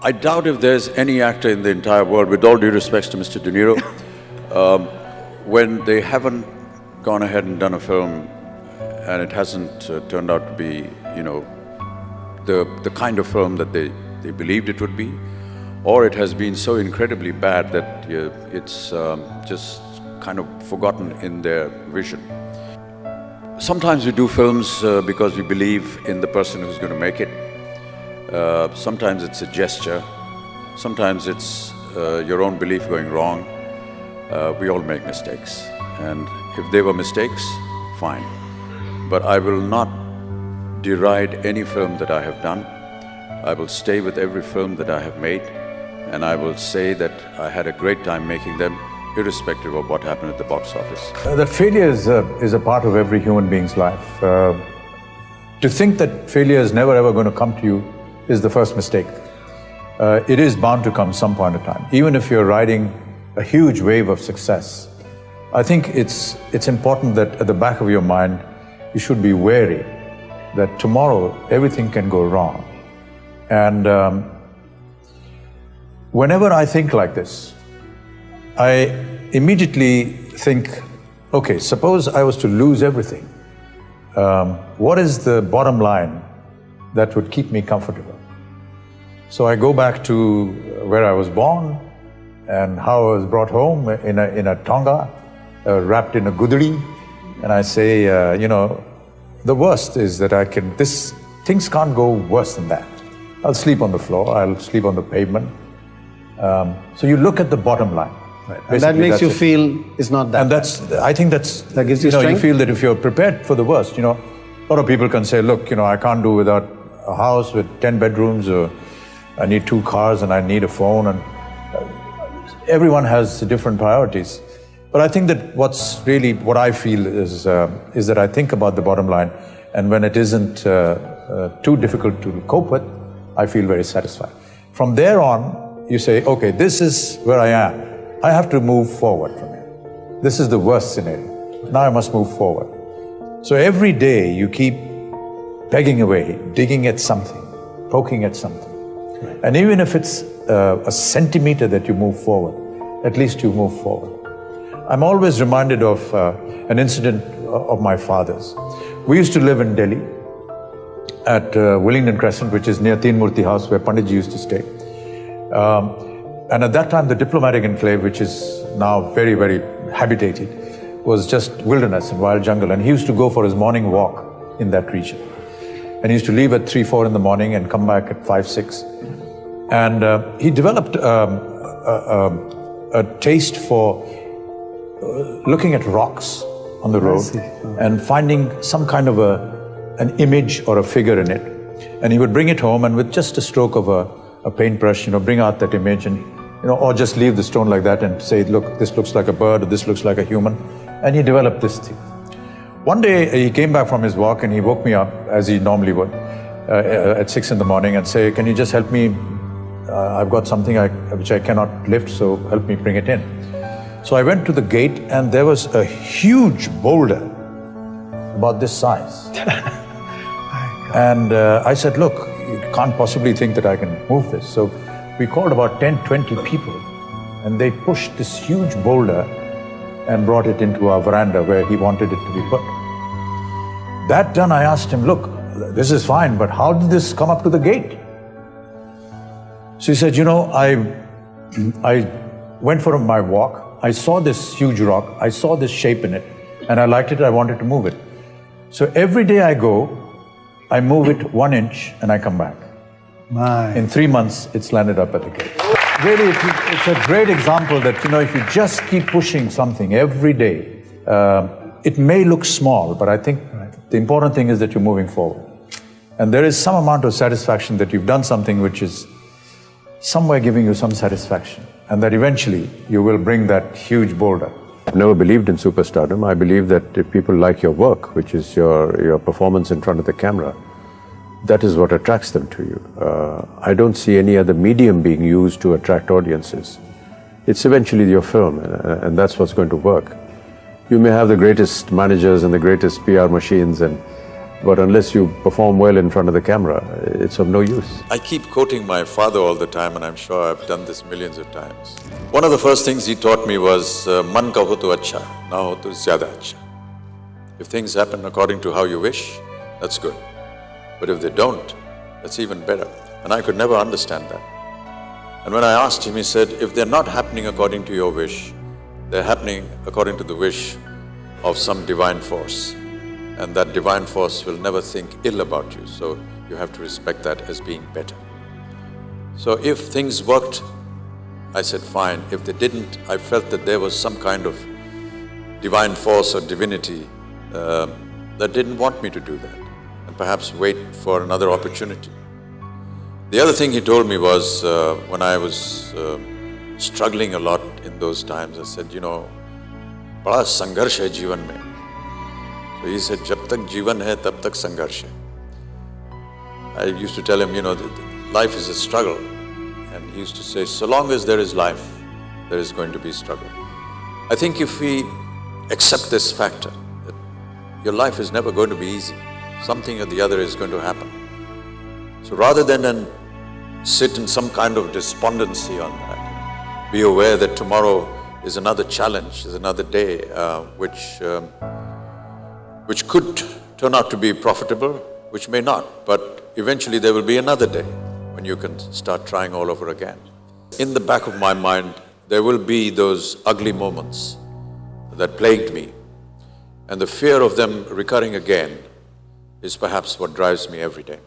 I doubt if there's any actor in the entire world, with all due respects to Mr. De Niro, when they haven't gone ahead and done a film and it hasn't turned out to be, the kind of film that they believed it would be, or it has been so incredibly bad that it's just kind of forgotten in their vision. Sometimes we do films because we believe in the person who's going to make it. Sometimes it's a gesture. Sometimes it's your own belief going wrong. We all make mistakes. And if they were mistakes, fine. But I will not deride any film that I have done. I will stay with every film that I have made, and I will say that I had a great time making them, irrespective of what happened at the box office. That failure is a part of every human being's life. To think that failure is never ever going to come to you is the first mistake. It is bound to come some point in time. Even if you're riding a huge wave of success, I think it's important that at the back of your mind, you should be wary that tomorrow everything can go wrong. And whenever I think like this, I immediately think, okay, suppose I was to lose everything. What is the bottom line that would keep me comfortable? So I go back to where I was born and how I was brought home in a tonga, wrapped in a gudri, and I say, the worst is that things can't go worse than that. I'll sleep on the floor, I'll sleep on the pavement. So you look at the bottom line. Right. And that makes you feel it's not that. And I think that gives you strength. You feel that if you're prepared for the worst, a lot of people can say, look, I can't do without a house with 10 bedrooms, or I need 2 cars and I need a phone, and everyone has different priorities. But I think that what I feel is that I think about the bottom line, and when it isn't too difficult to cope with, I feel very satisfied. From there on, you say, okay, this is where I am. I have to move forward from here. This is the worst scenario. Now I must move forward. So every day you keep pegging away, digging at something, poking at something. Right. And even if it's a centimeter that you move forward, at least you move forward. I'm always reminded of an incident of my father's. We used to live in Delhi at Willingdon Crescent, which is near Teen Murti House, where Panditji used to stay. And at that time, the diplomatic enclave, which is now very, very habitated, was just wilderness and wild jungle. And he used to go for his morning walk in that region. And he used to leave at 3, 4 in the morning and come back at 5, 6. And he developed a taste for looking at rocks on the road and finding some kind of an image or a figure in it. And he would bring it home, and with just a stroke of a paintbrush, bring out that image, and or just leave the stone like that and say, look, this looks like a bird, or this looks like a human. And he developed this thing. One day he came back from his walk and he woke me up, as he normally would, at 6 in the morning, and say, can you just help me? I've got something which I cannot lift, so help me bring it in. So I went to the gate, and there was a huge boulder about this size. And I said, look, you can't possibly think that I can move this. So we called about 10, 20 people, and they pushed this huge boulder and brought it into our veranda where he wanted it to be put. That done, I asked him, look, this is fine, but how did this come up to the gate? So he said, I went for my walk, I saw this huge rock, I saw this shape in it, and I liked it, I wanted to move it. So every day I go, I move it 1 inch and I come back. In 3 months, it's landed up at the gate. Really, it's a great example that, if you just keep pushing something every day, it may look small, but I think the important thing is that you're moving forward. And there is some amount of satisfaction that you've done something which is somewhere giving you some satisfaction, and that eventually you will bring that huge boulder. I've never believed in superstardom. I believe that if people like your work, which is your performance in front of the camera, that is what attracts them to you. I don't see any other medium being used to attract audiences. It's eventually your film, and that's what's going to work. You may have the greatest managers and the greatest PR machines and But unless you perform well in front of the camera, it's of no use. I keep quoting my father all the time, and I'm sure I've done this millions of times. One of the first things he taught me was, man ka ho to acha, na ho to zyada acha. If things happen according to how you wish, that's good. But if they don't, that's even better. And I could never understand that. And when I asked him, he said, if they're not happening according to your wish, they're happening according to the wish of some divine force. And that divine force will never think ill about you. So you have to respect that as being better. So if things worked, I said, fine. If they didn't, I felt that there was some kind of divine force or divinity that didn't want me to do that, and perhaps wait for another opportunity. The other thing he told me was, when I was struggling a lot in those times, I said, बड़ा संघर्ष है जीवन में. So he said, जब तक जीवन है, तब तक संघर्ष है. I used to tell him, life is a struggle. And he used to say, so long as there is life, there is going to be struggle. I think if we accept this factor, that your life is never going to be easy, something or the other is going to happen. So rather than sit in some kind of despondency on that, be aware that tomorrow is another challenge, is another day, which could turn out to be profitable, which may not, but eventually there will be another day when you can start trying all over again. In the back of my mind, there will be those ugly moments that plagued me, and the fear of them recurring again is perhaps what drives me every day.